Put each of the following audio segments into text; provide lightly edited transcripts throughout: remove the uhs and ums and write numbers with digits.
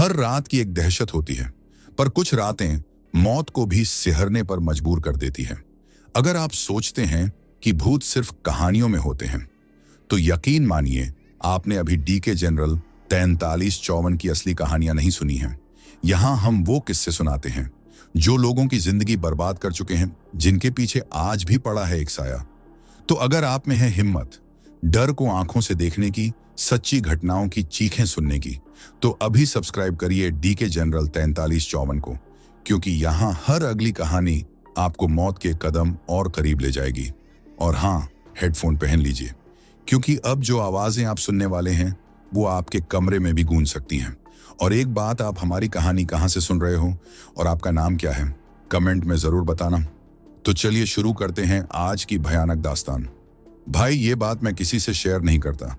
हर रात की एक दहशत होती है, पर कुछ रातें मौत को भी सिहरने पर मजबूर कर देती है। अगर आप सोचते हैं कि भूत सिर्फ कहानियों में होते हैं, तो यकीन मानिए आपने अभी डीके जनरल 4354 की असली कहानियां नहीं सुनी हैं। यहां हम वो किस्से सुनाते हैं जो लोगों की जिंदगी बर्बाद कर चुके हैं, जिनके पीछे आज भी पड़ा है एक साया। तो अगर आप में है हिम्मत डर को आंखों से देखने की, सच्ची घटनाओं की चीखें सुनने की, तो अभी सब्सक्राइब करिए डीके जनरल 4354 को, क्योंकि यहां हर अगली कहानी आपको मौत के कदम और करीब ले जाएगी। और हाँ, हेडफोन पहन लीजिए, क्योंकि अब जो आवाजें आप सुनने वाले हैं वो आपके कमरे में भी गूंज सकती हैं। और एक बात, आप हमारी कहानी कहां से सुन रहे हो और आपका नाम क्या है, कमेंट में जरूर बताना। तो चलिए शुरू करते हैं आज की भयानक दास्तान। भाई, ये बात मैं किसी से शेयर नहीं करता,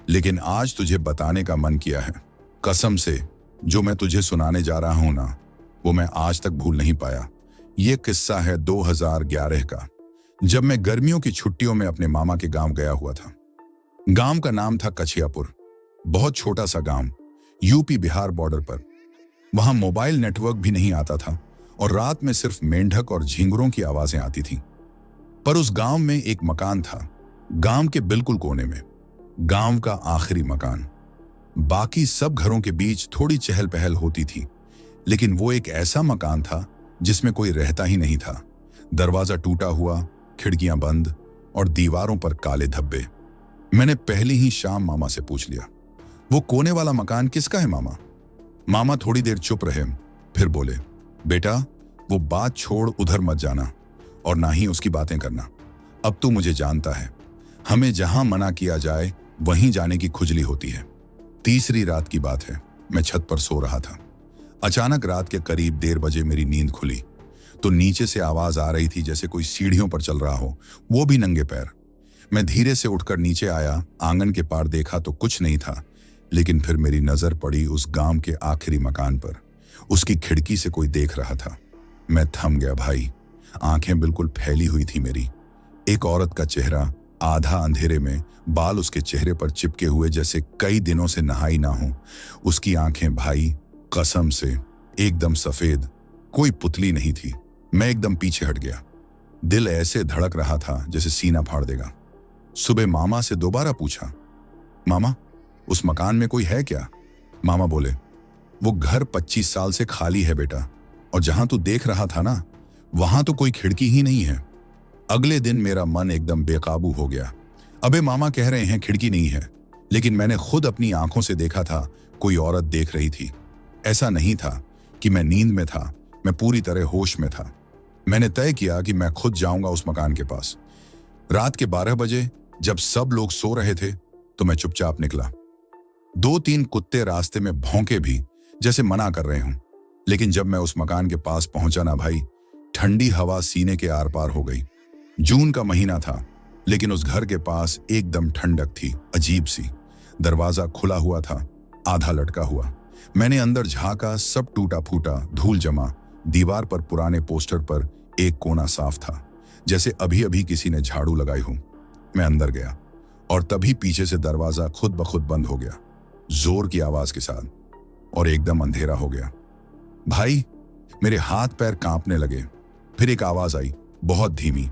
लेकिन आज तुझे बताने का मन किया है। कसम से, जो मैं तुझे सुनाने जा रहा हूं ना, वो मैं आज तक भूल नहीं पाया। ये किस्सा है 2011 का, जब मैं गर्मियों की छुट्टियों में अपने मामा के गांव गया हुआ था। गांव का नाम था कछियापुर। बहुत छोटा सा गांव, यूपी बिहार बॉर्डर पर। वहां मोबाइल नेटवर्क भी नहीं आता था और रात में सिर्फ मेंढक और झींगुरों की आवाजें आती थीं। पर उस गांव में एक मकान था, गांव के बिल्कुल कोने में, गांव का आखिरी मकान। बाकी सब घरों के बीच थोड़ी चहल पहल होती थी, लेकिन वो एक ऐसा मकान था जिसमें कोई रहता ही नहीं था। दरवाजा टूटा हुआ, खिड़कियां बंद और दीवारों पर काले धब्बे। मैंने पहली ही शाम मामा से पूछ लिया, वो कोने वाला मकान किसका है मामा? मामा थोड़ी देर चुप रहे, फिर बोले, बेटा, वो बात छोड़, उधर मत जाना और ना ही उसकी बातें करना। अब तू मुझे जानता है, हमें जहां मना किया जाए वहीं जाने की खुजली होती है। तीसरी रात की बात है, मैं छत पर सो रहा था। अचानक रात के करीब 1:30 बजे मेरी नींद खुली तो नीचे से आवाज आ रही थी जैसे कोई सीढ़ियों पर चल रहा हो, वो भी नंगे पैर। मैं धीरे से उठकर नीचे आया, आंगन के पार देखा तो कुछ नहीं था, लेकिन फिर मेरी नजर पड़ी उस गांव के आखिरी मकान पर। उसकी खिड़की से कोई देख रहा था। मैं थम गया भाई, आंखें बिल्कुल फैली हुई थी मेरी। एक औरत का चेहरा, आधा अंधेरे में, बाल उसके चेहरे पर चिपके हुए जैसे कई दिनों से नहाई ना हो। उसकी आंखें भाई, कसम से एकदम सफेद, कोई पुतली नहीं थी। मैं एकदम पीछे हट गया। दिल ऐसे धड़क रहा था जैसे सीना फाड़ देगा। सुबह मामा से दोबारा पूछा, मामा, उस मकान में कोई है क्या? मामा बोले, वो घर 25 साल से खाली है बेटा, और जहां तू देख रहा था ना, वहां तो कोई खिड़की ही नहीं है। अगले दिन मेरा मन एकदम बेकाबू हो गया। अबे मामा कह रहे हैं खिड़की नहीं है, लेकिन मैंने खुद अपनी आंखों से देखा था, कोई औरत देख रही थी। ऐसा नहीं था कि मैं नींद में था, मैं पूरी तरह होश में था। मैंने तय किया कि मैं खुद जाऊंगा उस मकान के पास। रात के 12 बजे जब सब लोग सो रहे थे तो मैं चुपचाप निकला। 2-3 कुत्ते रास्ते में भौंके भी, जैसे मना कर रहे हों। लेकिन जब मैं उस मकान के पास पहुंचा ना भाई, ठंडी हवा सीने के आर पार हो गई। जून का महीना था, लेकिन उस घर के पास एकदम ठंडक थी, अजीब सी। दरवाजा खुला हुआ था, आधा लटका हुआ। मैंने अंदर झांका, सब टूटा फूटा, धूल जमा। दीवार पर पुराने पोस्टर पर एक कोना साफ था, जैसे अभी अभी किसी ने झाड़ू लगाई हो। मैं अंदर गया और तभी पीछे से दरवाजा खुद ब खुद बंद हो गया, जोर की आवाज के साथ, और एकदम अंधेरा हो गया। भाई, मेरे हाथ पैर कांपने लगे। फिर एक आवाज आई, बहुत धीमी,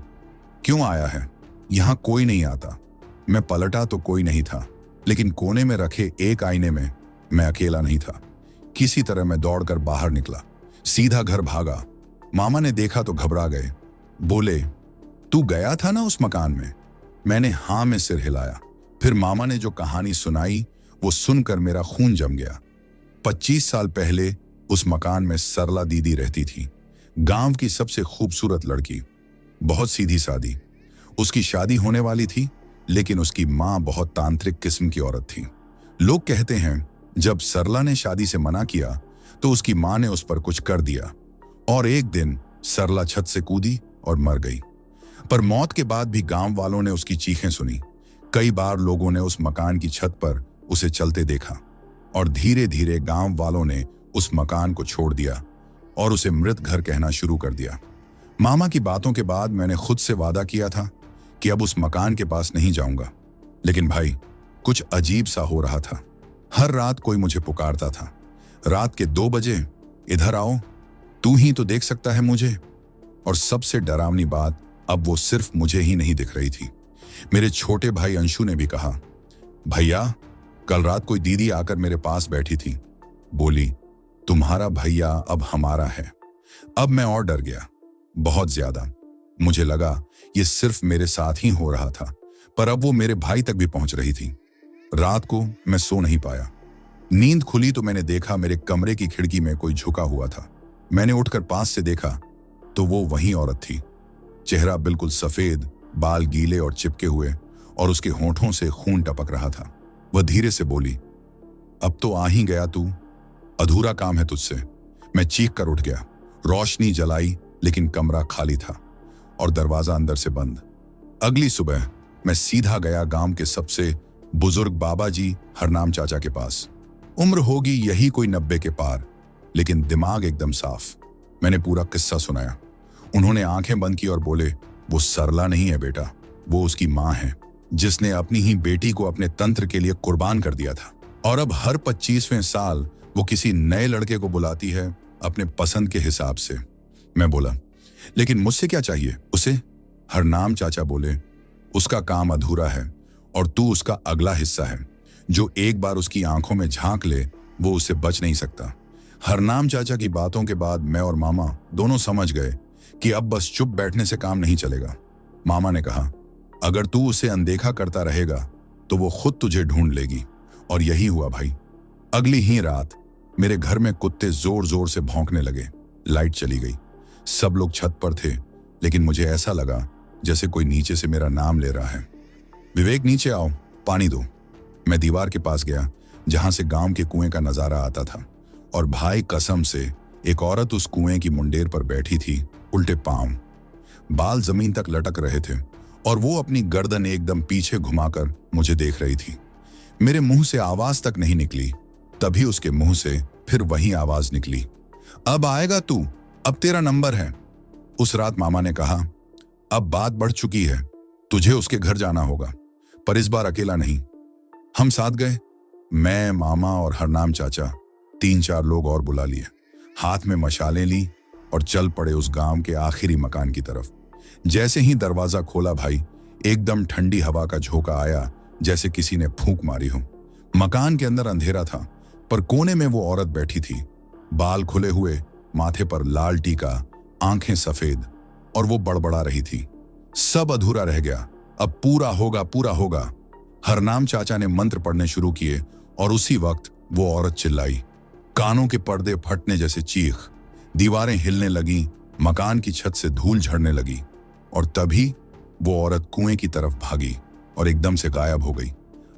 क्यों आया है? यहां कोई नहीं आता। मैं पलटा तो कोई नहीं था, लेकिन कोने में रखे एक आईने में मैं अकेला नहीं था। किसी तरह मैं दौड़कर बाहर निकला, सीधा घर भागा। मामा ने देखा तो घबरा गए, बोले, तू गया था ना उस मकान में? मैंने हाँ में सिर हिलाया। फिर मामा ने जो कहानी सुनाई वो सुनकर मेरा खून जम गया। 25 साल पहले उस मकान में सरला दीदी रहती थी, गांव की सबसे खूबसूरत लड़की, बहुत सीधी सादी। उसकी शादी होने वाली थी, लेकिन उसकी मां बहुत तांत्रिक किस्म की औरत थी। लोग कहते हैं जब सरला ने शादी से मना किया तो उसकी मां ने उस पर कुछ कर दिया और एक दिन सरला छत से कूदी और मर गई। पर मौत के बाद भी गांव वालों ने उसकी चीखें सुनी। कई बार लोगों ने उस मकान की छत पर उसे चलते देखा और धीरे धीरे गांव वालों ने उस मकान को छोड़ दिया और उसे मृत घर कहना शुरू कर दिया। मामा की बातों के बाद मैंने खुद से वादा किया था कि अब उस मकान के पास नहीं जाऊंगा। लेकिन भाई, कुछ अजीब सा हो रहा था। हर रात कोई मुझे पुकारता था, रात के 2 बजे, इधर आओ, तू ही तो देख सकता है मुझे। और सबसे डरावनी बात, अब वो सिर्फ मुझे ही नहीं दिख रही थी। मेरे छोटे भाई अंशु ने भी कहा, भैया कल रात कोई दीदी आकर मेरे पास बैठी थी, बोली तुम्हारा भैया अब हमारा है। अब मैं और डर गया, बहुत ज्यादा। मुझे लगा ये सिर्फ मेरे साथ ही हो रहा था, पर अब वो मेरे भाई तक भी पहुंच रही थी। रात को मैं सो नहीं पाया। नींद खुली तो मैंने देखा मेरे कमरे की खिड़की में कोई झुका हुआ था। मैंने उठकर पास से देखा तो वो वही औरत थी। चेहरा बिल्कुल सफेद, बाल गीले और चिपके हुए, और उसके होंठों से खून टपक रहा था। वह धीरे से बोली, अब तो आ ही गया तू, अधूरा काम है तुझसे। मैं चीख कर उठ गया। रोशनी जलाई लेकिन कमरा खाली था और दरवाजा अंदर से बंद। अगली सुबह मैं सीधा गया गांव के सबसे बुजुर्ग बाबा जी हरनाम चाचा के पास। उम्र होगी यही कोई 90 के पार, लेकिन दिमाग एकदम साफ। मैंने पूरा किस्सा सुनाया। उन्होंने आंखें बंद की और बोले, वो सरला नहीं है बेटा, वो उसकी मां है, जिसने अपनी ही बेटी को अपने तंत्र के लिए कुर्बान कर दिया था। और अब हर 25वें साल वो किसी नए लड़के को बुलाती है अपने पसंद के हिसाब से। मैं बोला, लेकिन मुझसे क्या चाहिए उसे? हरनाम चाचा बोले, उसका काम अधूरा है और तू उसका अगला हिस्सा है। जो एक बार उसकी आंखों में झांक ले वो उससे बच नहीं सकता। हरनाम चाचा की बातों के बाद मैं और मामा दोनों समझ गए कि अब बस चुप बैठने से काम नहीं चलेगा। मामा ने कहा, अगर तू उसे अनदेखा करता रहेगा तो वो खुद तुझे ढूंढ लेगी। और यही हुआ भाई। अगली ही रात मेरे घर में कुत्ते जोर जोर से भौंकने लगे। लाइट चली गई। सब लोग छत पर थे, लेकिन मुझे ऐसा लगा जैसे कोई नीचे से मेरा नाम ले रहा है। विवेक नीचे आओ, पानी दो। मैं दीवार के पास गया जहां से गांव के कुएं का नजारा आता था, और भाई कसम से एक औरत उस कुएं की मुंडेर पर बैठी थी, उल्टे पांव, बाल जमीन तक लटक रहे थे, और वो अपनी गर्दन एकदम पीछे घुमाकर मुझे देख रही थी। मेरे मुंह से आवाज तक नहीं निकली, तभी उसके मुंह से फिर वही आवाज निकली, अब आएगा तू, अब तेरा नंबर है। उस रात मामा ने कहा, अब बात बढ़ चुकी है, तुझे उसके घर जाना होगा, पर इस बार अकेला नहीं। हम साथ गए, मैं, मामा और हरनाम चाचा। 3-4 लोग और बुला लिए। हाथ में मशालें ली और चल पड़े उस गांव के आखिरी मकान की तरफ। जैसे ही दरवाजा खोला भाई, एकदम ठंडी हवा का झोंका आया, जैसे किसी ने फूंक मारी हो। मकान के अंदर अंधेरा था, पर कोने में वो औरत बैठी थी, बाल खुले हुए, माथे पर लाल टीका, आंखें सफेद, और वो बड़बड़ा रही थी, सब अधूरा रह गया, अब पूरा होगा, पूरा होगा। हरनाम चाचा ने मंत्र पढ़ने शुरू किए और उसी वक्त वो औरत चिल्लाई। कानों के पर्दे फटने जैसे चीख, दीवारें हिलने लगी, मकान की छत से धूल झड़ने लगी, और तभी वो औरत कुएं की तरफ भागी और एकदम से गायब हो गई।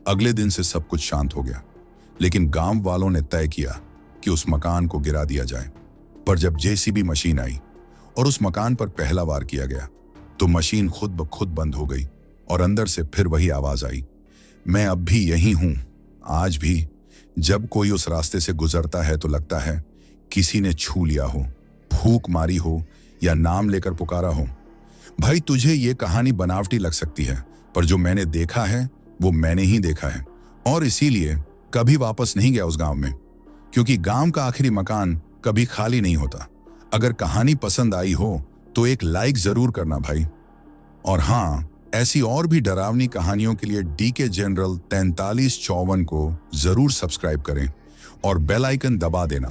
अगले दिन से सब कुछ शांत हो गया, लेकिन गांव वालों ने तय किया कि उस मकान को गिरा दिया जाए। पर जब जेसीबी मशीन आई और उस मकान पर पहला वार किया गया, तो मशीन खुद ब खुद बंद हो गई और अंदर से फिर वही आवाज आई। मैं अब भी यही हूं, आज भी जब कोई उस रास्ते से गुजरता है तो लगता है किसी ने छू लिया हो, फूंक मारी हो या नाम लेकर पुकारा हो। भाई तुझे ये कहानी बनावटी लग सकती है, पर जो मैंने देखा है वो मैंने ही देखा है, और इसीलिए कभी वापस नहीं गया उस गांव में, क्योंकि गांव का आखिरी मकान कभी खाली नहीं होता। अगर कहानी पसंद आई हो तो एक लाइक जरूर करना भाई। और हाँ, ऐसी और भी डरावनी कहानियों के लिए डीके जनरल 4354 को जरूर सब्सक्राइब करें और बेल आइकन दबा देना,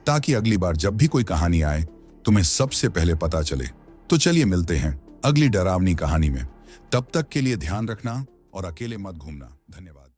ताकि अगली बार जब भी कोई कहानी आए तुम्हें सबसे पहले पता चले। तो चलिए मिलते हैं अगली डरावनी कहानी में। तब तक के लिए ध्यान रखना और अकेले मत घूमना। धन्यवाद।